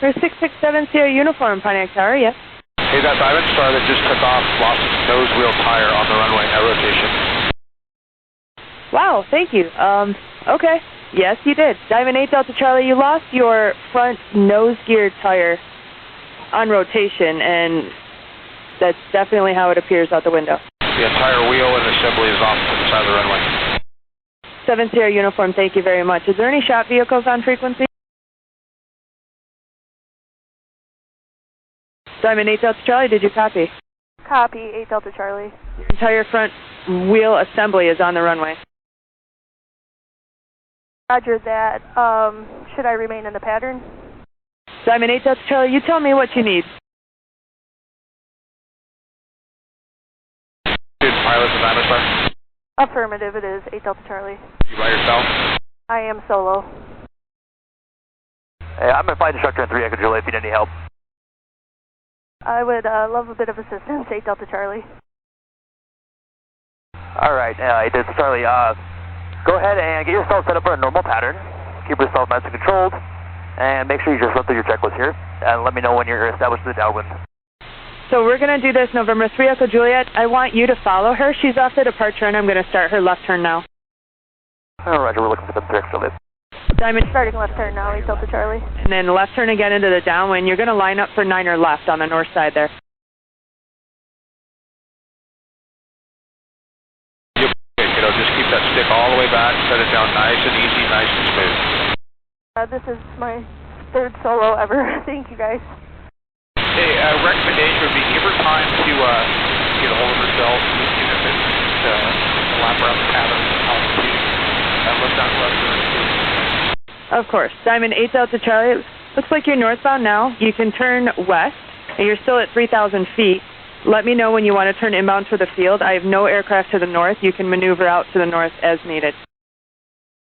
There's 667 Sierra Uniform, Pontiac Tower, yes. Hey, that Diamond Star that just took off lost its nose wheel tire on the runway at rotation. Wow, thank you. Okay. Yes, you did. Diamond 8 Delta Charlie, you lost your front nose gear tire on rotation, and that's definitely how it appears out the window. The entire wheel and assembly is off to the side of the runway. 7 Sierra Uniform, thank you very much. Is there any shop vehicles on frequency? Diamond 8 Delta Charlie, did you copy? Copy, 8 Delta Charlie. Your entire front wheel assembly is on the runway. Roger that. Should I remain in the pattern? Diamond 8 Delta Charlie, you tell me what you need. Did pilot the Diamond Star? Affirmative, it is, 8 Delta Charlie. You by yourself? I am solo. Hey, I'm a flight instructor in 3 Echo Juliet if you need any help. I would love a bit of assistance, 8 Delta Charlie. Alright, 8 Delta Charlie, go ahead and get yourself set up for a normal pattern. Keep yourself nice and controlled. And make sure you just run through your checklist here. And let me know when you're established to the downwind. So we're going to do this November 3 Echo Juliet. I want you to follow her. She's off the departure, and I'm going to start her left turn now. Oh, Roger, we're looking for the 3 Echo Juliet. Diamond, Starting left turn now, 8 Delta Charlie. and then left turn again into the downwind. You're going to line up for 9er left on the north side there. Yep. Okay, kiddo, just keep that stick all the way back, set it down nice and easy, nice and smooth. This is my 3rd solo ever. Thank you, guys. Hey, recommendation would be give her time to get a hold of herself, even if it's to lap around the cabin at altitude. Look down left turn. Of course. Diamond 8 Delta Charlie, looks like you're northbound now. You can turn west, and you're still at 3,000 feet. Let me know when you want to turn inbound for the field. I have no aircraft to the north. You can maneuver out to the north as needed.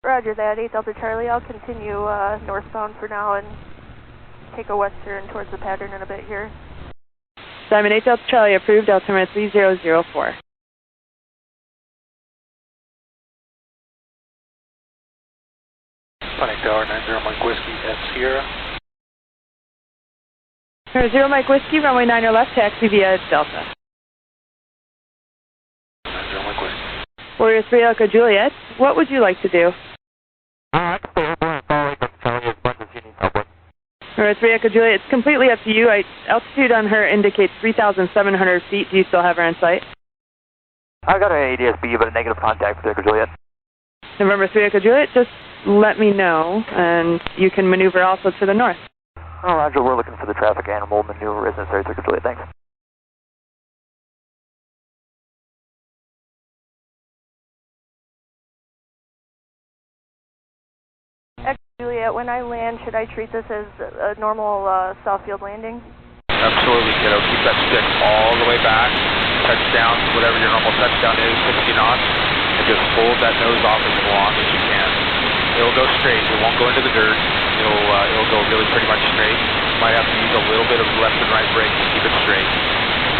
Roger that, 8 Delta Charlie. I'll continue northbound for now and take a west turn towards the pattern in a bit here. Diamond 8 Delta Charlie approved, altimeter 3004. Pontiac Tower, 90 Mike Whiskey at Sierra. 0 Mike Whiskey, runway 9er left, taxi via Delta. 90 Mike Whiskey. Warrior 3 Echo Juliet, what would you like to do? Warrior 3 Echo Juliet, it's completely up to you. Altitude on her indicates 3,700 feet. Do you still have her in sight? I got an ADSB, but a negative contact for 3 Echo Juliet. November 3 Echo Juliet, just let me know, and you can maneuver also to the north. Oh, Roger, we're looking for the traffic animal maneuver as necessary, 3 Echo Juliet, thanks. Echo Juliet, when I land, should I treat this as a normal Southfield landing? Absolutely, kiddo. Keep that stick all the way back. Touchdown, whatever your normal touchdown is, 60 knots, and just hold that nose off as long as you can. It'll go straight. It won't go into the dirt. It'll go really pretty much straight. Might have to use a little bit of left and right brake to keep it straight.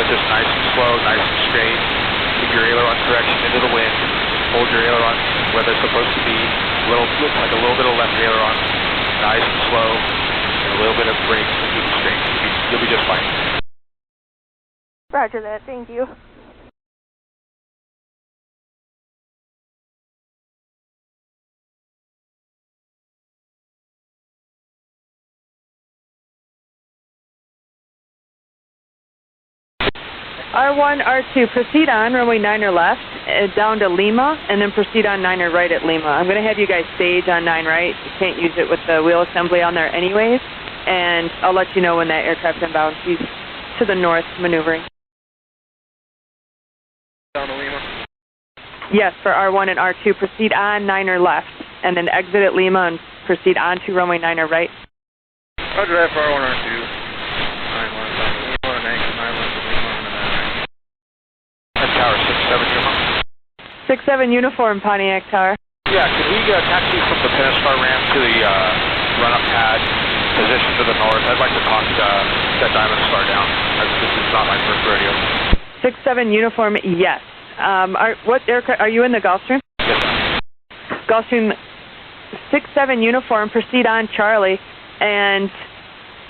But just nice and slow, nice and straight. Keep your aileron correction into the wind. Hold your aileron where they're supposed to be. Looks like a little bit of left aileron. Nice and slow. And a little bit of brake to keep it straight. You'll be just fine. Roger that, thank you. R1, R2, proceed on, runway 9er left, down to Lima, and then proceed on 9er right at Lima. I'm going to have you guys stage on 9 right. You can't use it with the wheel assembly on there anyways, and I'll let you know when that aircraft inbounds. She's to the north maneuvering. Down to Lima. Yes, for R1 and R2, proceed on 9er left, and then exit at Lima and proceed on to runway 9er right. Roger that for R1, R2. 9-1, and anchor 9-1 to Lima on the 9 right. That's Tower 6-7 Uniform. 6-7 Uniform, Pontiac Tower. Yeah, can we taxi from the Pentastar ramp to the run-up pad, position to the north? I'd like to talk that Diamond Star down. This is not my first rodeo. 6-7 Uniform, yes. What aircraft, are you in the Gulfstream? Yes, sir. Gulfstream 6-7 Uniform, proceed on Charlie, and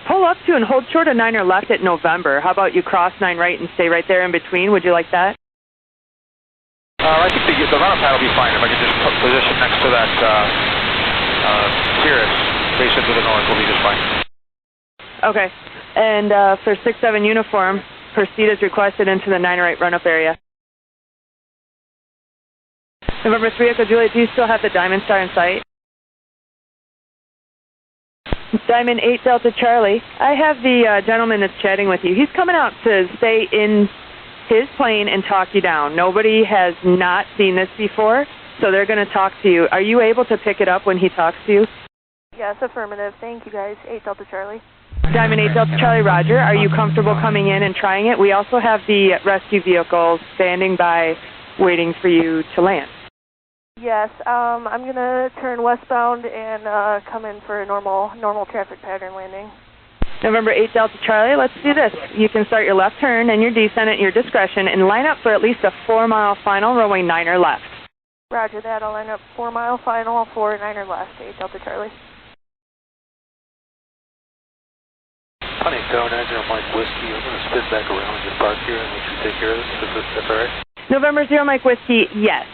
Pull up to and hold short of 9er left at November. How about you cross 9 right and stay right there in between? Would you like that? I think the run-up pad will be fine. If I can just position next to that Cirrus, face into the north, will be just fine. Okay. And for 6-7 uniform, proceed as requested into the 9er right run-up area. November 3 Echo Juliet, do you still have the Diamond Star in sight? Diamond 8 Delta Charlie, I have the gentleman that's chatting with you. He's coming out to stay in his plane and talk you down. Nobody has not seen this before, so they're going to talk to you. Are you able to pick it up when he talks to you? Yes, affirmative. Thank you, guys. 8 Delta Charlie. Diamond 8 Delta Charlie, roger. Are you comfortable coming in and trying it? We also have the rescue vehicle standing by waiting for you to land. Yes, I'm going to turn westbound and come in for a normal traffic pattern landing. November 8 Delta Charlie, let's do this. You can start your left turn and your descent at your discretion and line up for at least a 4-mile final, runway 9er left. Roger that. I'll line up 4-mile final for 9er left, 8 Delta Charlie. Honey, Tower 90 Mike Whiskey. I'm going to spin back around and just park here and let you take care of this. Is that all right? November 0 Mike Whiskey, yes.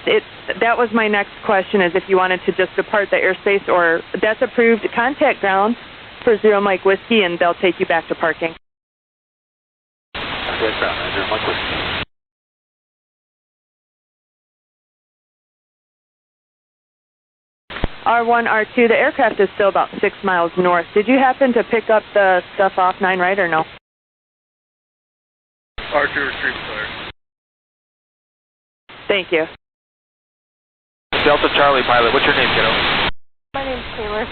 That was my next question, is if you wanted to just depart the airspace, or that's approved. Contact ground for 0 Mike Whiskey and they'll take you back to parking. Contact ground, 0 Mike Whiskey. R1, R2, the aircraft is still about 6 miles north. Did you happen to pick up the stuff off 9 right or no? R2 retrieve clear. Thank you. Delta Charlie pilot, what's your name, kiddo? My name's Taylor.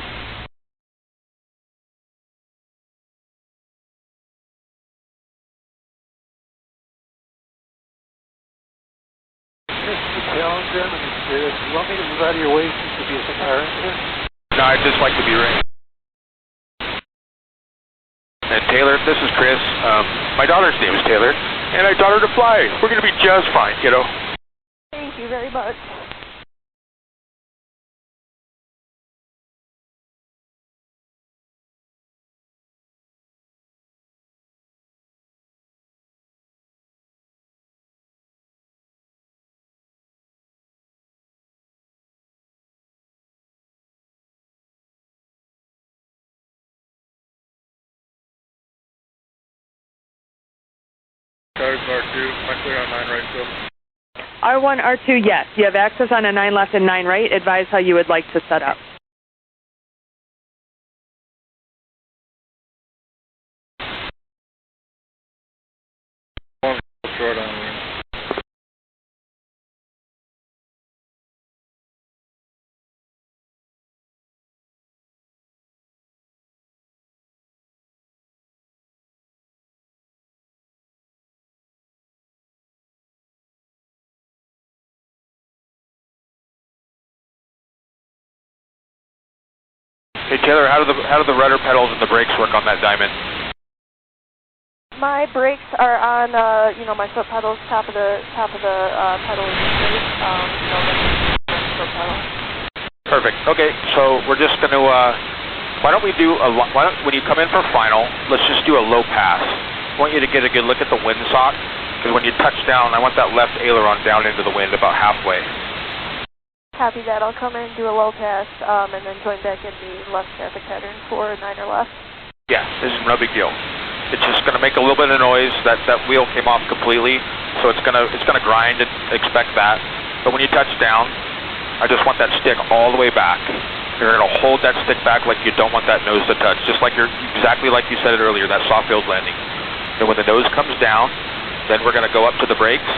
Do you want me to move out of your way to be a fire engineer? No, I'd just like to be ringed. And Taylor, this is Chris. My daughter's name is Taylor, and I taught her to fly. We're going to be just fine, kiddo. Thank you very much. Cars R2, am I clear on 9 right still? R1, R2, yes. You have access on a 9 left and 9 right. Advise how you would like to set up. Short on wing. Hey Taylor, how do the rudder pedals and the brakes work on that Diamond? My brakes are on, my foot pedals, top of the pedal is straight, foot pedal. Perfect. Okay, so we're just going to, why don't we do when you come in for final, let's just do a low pass. I want you to get a good look at the windsock, because when you touch down, I want that left aileron down into the wind about halfway. Copy that. I'll come in, do a low pass, and then join back in the left traffic pattern for 9er left. Yeah, this is no big deal. It's just going to make a little bit of noise. That wheel came off completely, so it's going to grind, and expect that. But when you touch down, I just want that stick all the way back. You're going to hold that stick back like you don't want that nose to touch, just like exactly like you said it earlier, that soft field landing. And when the nose comes down, then we're going to go up to the brakes.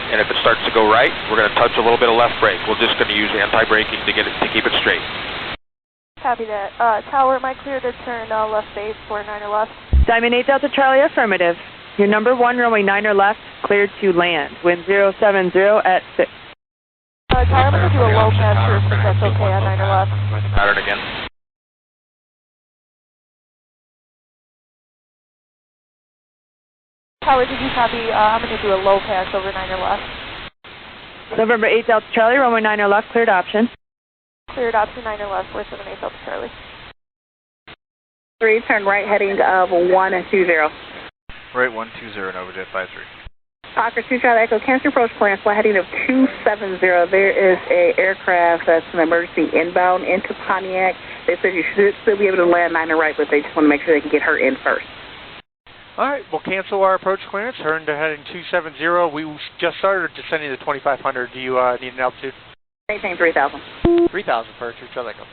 And if it starts to go right, we're going to touch a little bit of left brake. We're just going to use anti-braking to keep it straight. Copy that. Tower, am I clear to turn left base for 9er left? Diamond 8 Delta Charlie, affirmative. Your number 1 runway 9er left, cleared to land. Wind 070 at 6. Tower, I'm going to do a low pass first, if that's okay on 9er left. Pattern again. Tower, did you copy? I'm going to do a low pass over 9er left. November 8 Delta Charlie, runway 9er left, cleared option. Cleared option 9er left, 478 Delta Charlie. 3, turn right heading of 120. Right, 120, Nova Jet 53. Parker 2 Charlie Echo, cancel approach clearance, flight heading of 270. There is a aircraft that's an emergency inbound into Pontiac. They said you should still be able to land 9 right, but they just want to make sure they can get her in first. All right, we'll cancel our approach clearance, turn to heading 270. We just started descending to 2500. Do you need an altitude? Maintain 3,000. 3000 for 2 Charlie Echo.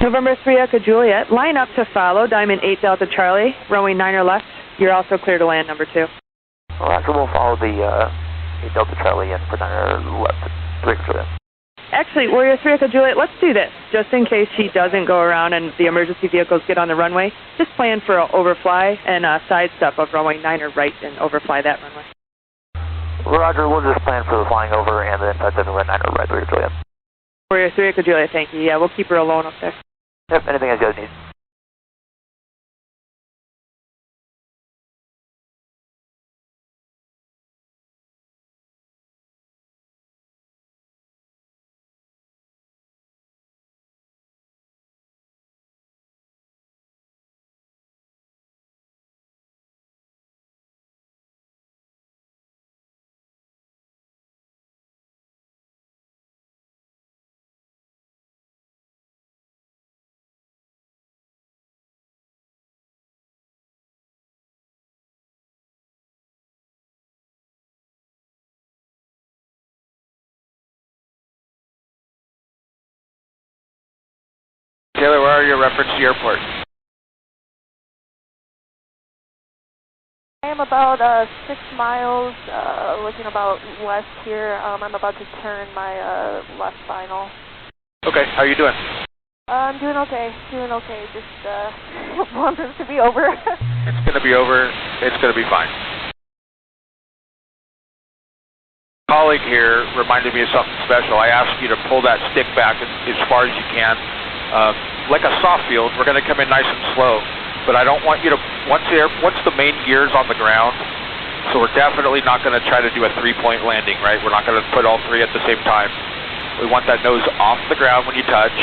November 3 Echo Juliet, line up to follow, Diamond 8 Delta Charlie, runway 9 left. You're also clear to land, number 2. Roger, we'll follow the 8 Delta Charlie in for 9 left. 3 Echo Juliet. Actually, Warrior 3 Echo Juliet, let's do this. Just in case she doesn't go around and the emergency vehicles get on the runway, just plan for an overfly and a sidestep of runway 9 right and overfly that runway. Roger, we'll just plan for the flying over and then touch over at 9 right, 3 Echo Juliet. Warrior 3 Echo Juliet, thank you. Yeah, we'll keep her alone up there. Yep, anything else you guys need. Taylor, where are your reference to airport? I am about 6 miles, looking about west here. I'm about to turn my left final. Okay, how are you doing? I'm doing okay, just want this to be over. It's going to be over. It's going to be fine. Colleague here reminded me of something special. I asked you to pull that stick back as far as you can. Like a soft field, we're going to come in nice and slow, but I don't want you to, once the main gear's on the ground, so we're definitely not going to try to do a 3-point landing, right? We're not going to put all 3 at the same time. We want that nose off the ground when you touch,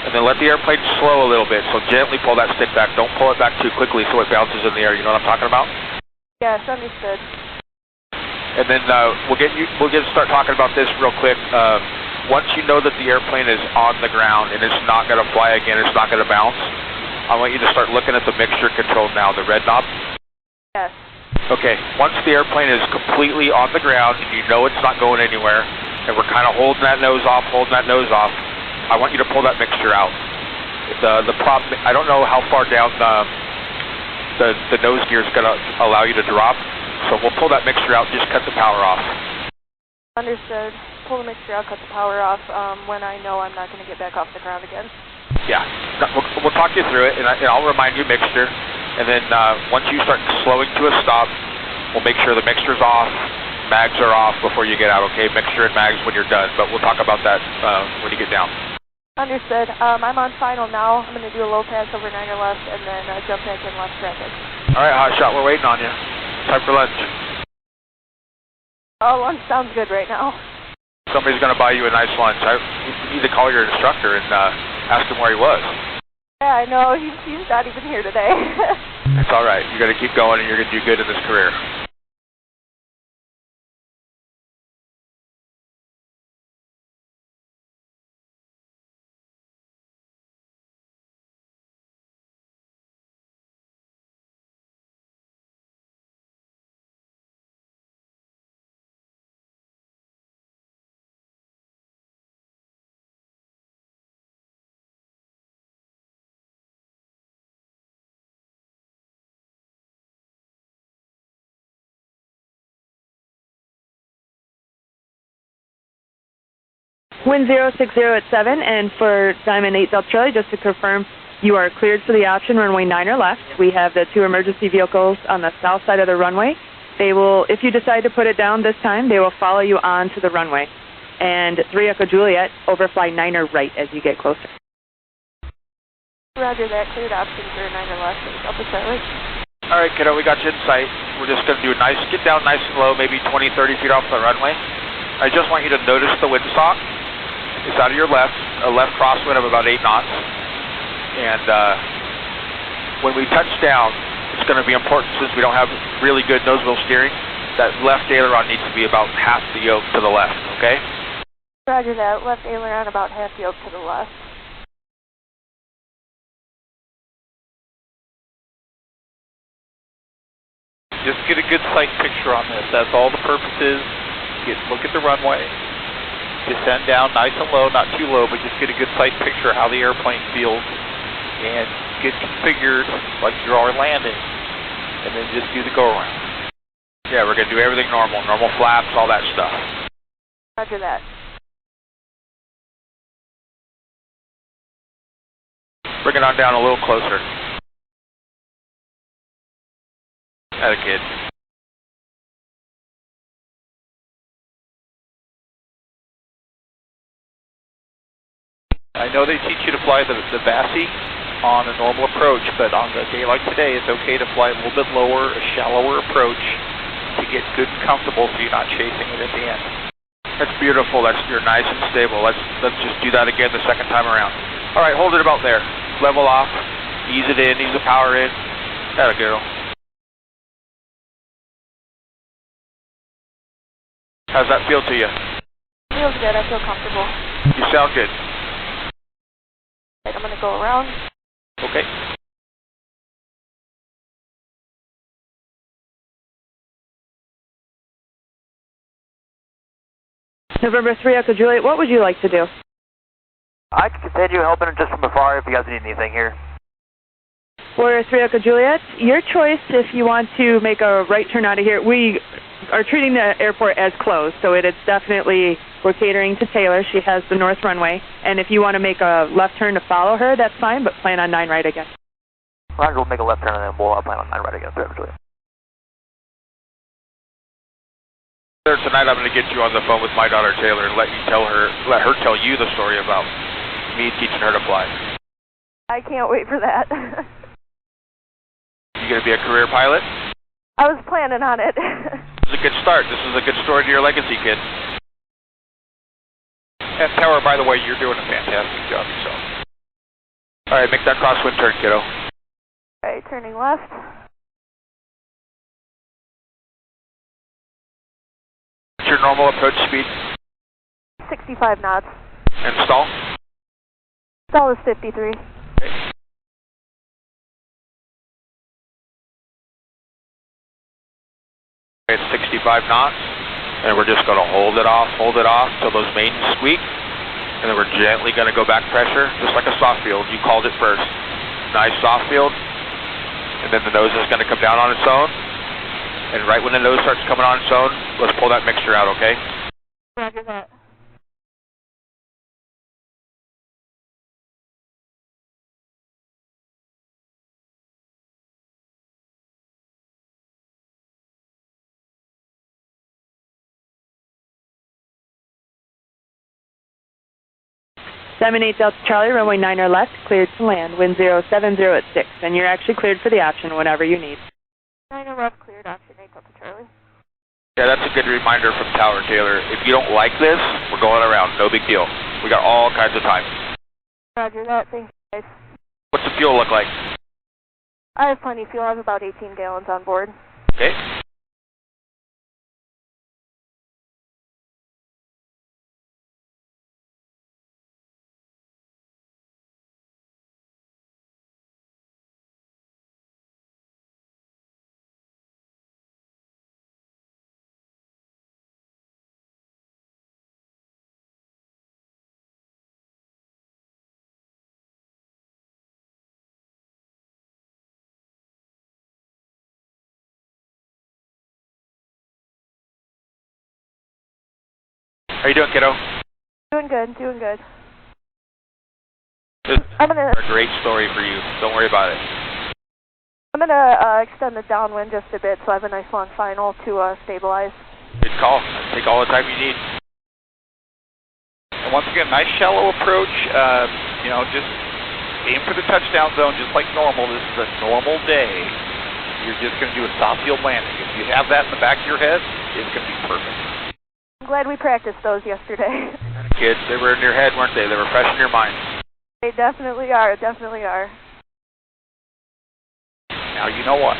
and then let the airplane slow a little bit, so gently pull that stick back. Don't pull it back too quickly so it bounces in the air. You know what I'm talking about? Yes, understood. And then we'll start talking about this real quick. Once you know that the airplane is on the ground and it's not going to fly again, it's not going to bounce, I want you to start looking at the mixture control now, the red knob. Yes. Okay, once the airplane is completely on the ground and you know it's not going anywhere, and we're kind of holding that nose off, I want you to pull that mixture out. The problem, I don't know how far down the nose gear is going to allow you to drop, so we'll pull that mixture out, just cut the power off. Understood. Pull the mixture out, cut the power off when I know I'm not going to get back off the ground again. Yeah, we'll talk you through it, and I'll remind you mixture, and then once you start slowing to a stop, we'll make sure the mixture's off, mags are off before you get out, okay? Mixture and mags when you're done, but we'll talk about that when you get down. Understood. I'm on final now. I'm going to do a low pass over 9 left and then jump back in left traffic. All right, hotshot, we're waiting on you. Time for lunch. Oh, lunch sounds good right now. Somebody's going to buy you a nice lunch. You need to call your instructor and ask him where he was. Yeah, I know. He's not even here today. It's all right. You're going to keep going and you're going to do good in this career. Wind 060 at 7, and for Diamond 8 Delta Charlie, just to confirm, you are cleared for the option, runway 9 left. We have the 2 emergency vehicles on the south side of the runway. They will, if you decide to put it down this time, they will follow you onto the runway. And 3 Echo Juliet, overfly 9 right as you get closer. Roger that. Cleared option for 9 left. Delta Charlie. All right, kiddo, we got you in sight. We're just going to do a nice, get down nice and low, maybe 20, 30 feet off the runway. I just want you to notice the windsock. It's out of your left, a left crosswind of about 8 knots. And when we touch down, it's going to be important since we don't have really good nose wheel steering, that left aileron needs to be about half the yoke to the left, okay? Roger that. Left aileron about half yoke to the left. Just get a good sight picture on this. That's all the purpose is. Look at the runway. Descend down nice and low, not too low, but just get a good sight picture of how the airplane feels. And get configured like you are landing. And then just do the go-around. Yeah, we're going to do everything normal. Normal flaps, all that stuff. Roger that. Bring it on down a little closer. Atta kid. I know they teach you to fly the VASI on a normal approach, but on a day like today, it's okay to fly a little bit lower, a shallower approach to get good and comfortable so you're not chasing it at the end. That's beautiful. You're nice and stable. Let's just do that again the second time around. All right, hold it about there. Level off. Ease it in. Ease the power in. Atta girl. How's that feel to you? Feels good. I feel comfortable. You sound good. Right, I'm going to go around. Okay. November 3 Echo Juliet, what would you like to do? I can continue helping just from afar if you guys need anything here. Warrior 3 Echo Juliet, your choice if you want to make a right turn out of here. We are treating the airport as closed, so it is definitely, we're catering to Taylor. She has the north runway. And if you want to make a left turn to follow her, that's fine, but plan on 9 right again. Roger, we'll make a left turn and then we'll plan on 9 right again. Tonight I'm going to get you on the phone with my daughter Taylor and let her tell you the story about me teaching her to fly. I can't wait for that. You going to be a career pilot? I was planning on it. This is a good start. This is a good story to your legacy, kid. And Tower, by the way, you're doing a fantastic job yourself. All right, make that crosswind turn, kiddo. All right, turning left. What's your normal approach speed? 65 knots. And stall? Stall is 53. Okay. It's 65 knots, and we're just going to hold it off till those mains squeak, and then we're gently going to go back pressure, just like a soft field. You called it first. Nice soft field, and then the nose is going to come down on its own, and right when the nose starts coming on its own, let's pull that mixture out, okay? Roger that. Diamond 8 Delta Charlie, runway 9 left, cleared to land, wind 070 at 6, and you're actually cleared for the option whenever you need. 9 left, cleared, option 8 Delta Charlie. Yeah, that's a good reminder from Tower Taylor. If you don't like this, we're going around. No big deal. We got all kinds of time. Roger that. Thank you, guys. What's the fuel look like? I have plenty of fuel. I have about 18 gallons on board. Okay. How you doing, kiddo? Doing good, doing good. This is I'm gonna a great story for you. Don't worry about it. extend the downwind just a bit so I have a nice long final to stabilize. Good call. Take all the time you need. And once again, nice shallow approach. Just aim for the touchdown zone just like normal. This is a normal day. You're just going to do a soft field landing. If you have that in the back of your head, it's going to be perfect. I'm glad we practiced those yesterday. Kids, they were in your head, weren't they? They were fresh in your mind. They definitely are, definitely are. Now you know what.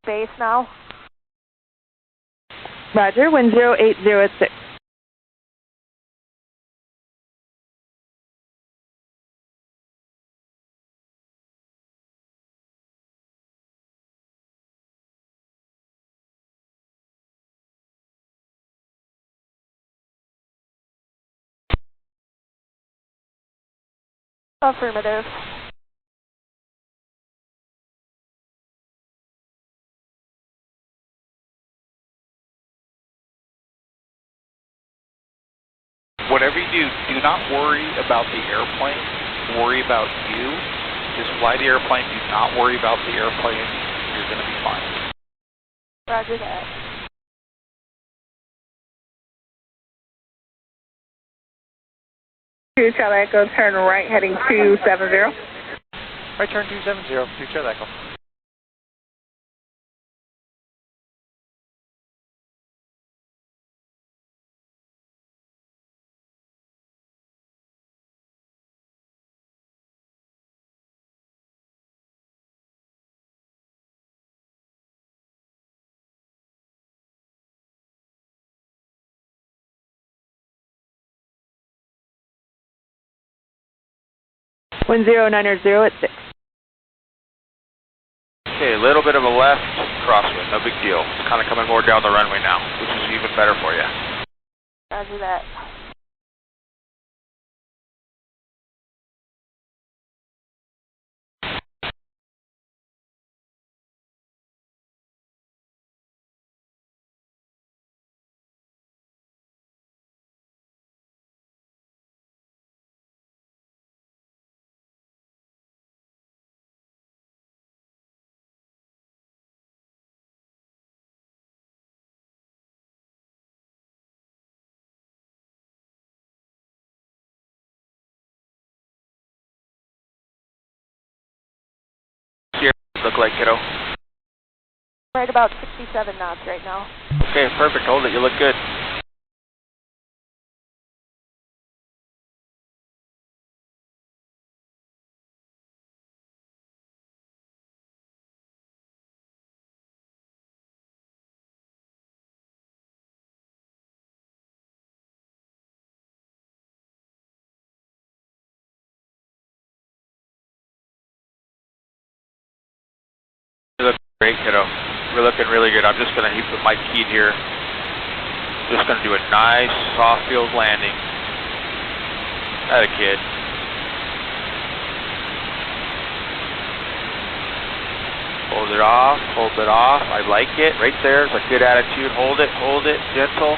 Base now. Roger, wind 080 at 6. Affirmative. Whatever you do, do not worry about the airplane. Worry about you. Just fly the airplane. Do not worry about the airplane. You're going to be fine. Roger that. Charlie Echo, turn right, heading 270. Right turn 270, Charlie Echo. Wind 090 at 6. Okay, a little bit of a left crosswind, no big deal. It's kind of coming more down the runway now, which is even better for you. Roger that. Here, look like, kiddo. Right about 67 knots right now. Okay, perfect. Hold it. You look good. You look great, kiddo. We're looking really good. I'm just going to keep the mic keyed here. Just going to do a nice soft field landing. Atta kid. Hold it off, hold it off. I like it. Right there. It's a good attitude. Hold it, gentle.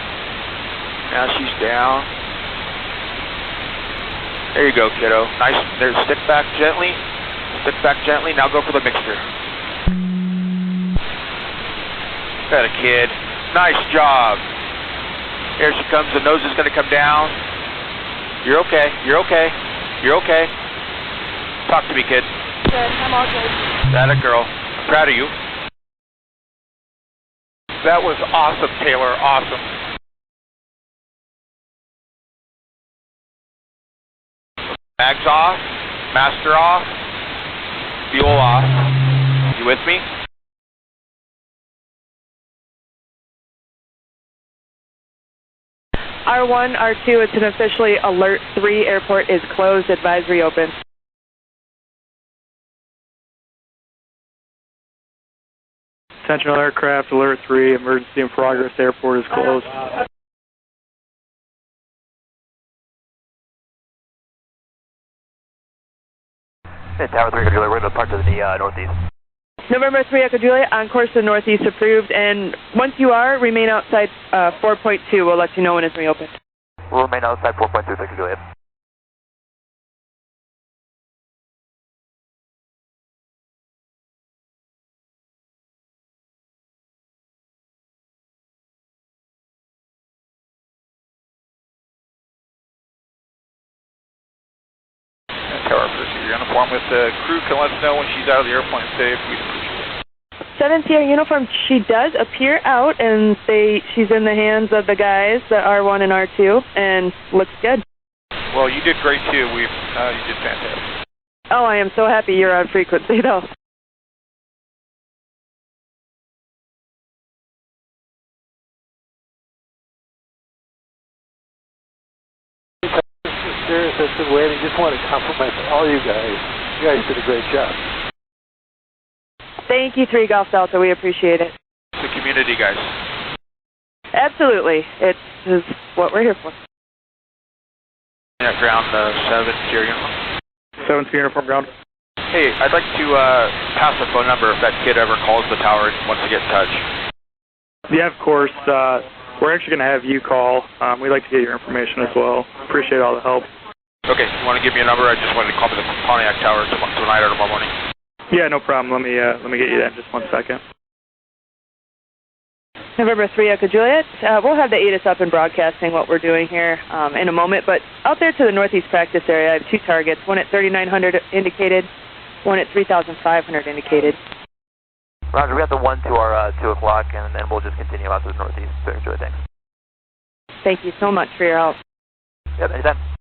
Now she's down. There you go, kiddo. Nice. There, stick back gently. Stick back gently. Now go for the mixture. Atta kid. Nice job. Here she comes. The nose is going to come down. You're okay. You're okay. You're okay. Talk to me, kid. Good, I'm all good. Atta girl. I'm proud of you. That was awesome, Taylor. Awesome. Bags off. Master off. Fuel off. You with me? R1, R2, it's an officially Alert 3. Airport is closed. Advisory open. Attention all aircraft, Alert 3, emergency in progress, airport is closed. Hey, Tower 3, we're going to park to the northeast. November 3, Echo Juliet, on course to the northeast approved. And once you are, remain outside 4.2. We'll let you know when it's reopened. We'll remain outside 4.2, Echo Juliet. person. You're going to form with the crew. Can let us know when she's out of the airplane safe. We'd appreciate it. 7 Sierra uniform, she does appear out, and she's in the hands of the guys, the R1 and R2, and looks good. Well, you did great too. You did fantastic. Oh, I am so happy you're on frequency, though. Serious, I've been waiting. Just want to compliment all you guys. You guys did a great job. Thank you, 3 Golf Delta. We appreciate it. It's the community, guys. Absolutely. It is what we're here for. Yeah, ground 7 Sierra uniform. 7 Sierra uniform ground. Hey, I'd like to pass the phone number if that kid ever calls the tower and wants to get in touch. Yeah, of course. We're actually going to have you call. We'd like to get your information as well. Appreciate all the help. Okay, you want to give me a number? I just wanted to call me the Pontiac Tower tonight or tomorrow morning. Yeah, no problem. Let me get you that in just 1 second. November 3 Echo Juliet. We'll have the ATIS up and broadcasting what we're doing here in a moment, but out there to the northeast practice area, I have 2 targets, one at 3,900 indicated, one at 3,500 indicated. Roger, we got the one to our 2 o'clock, and then we'll just continue out to the northeast. Very good, thanks. Thank you so much for your help. Yep, anytime.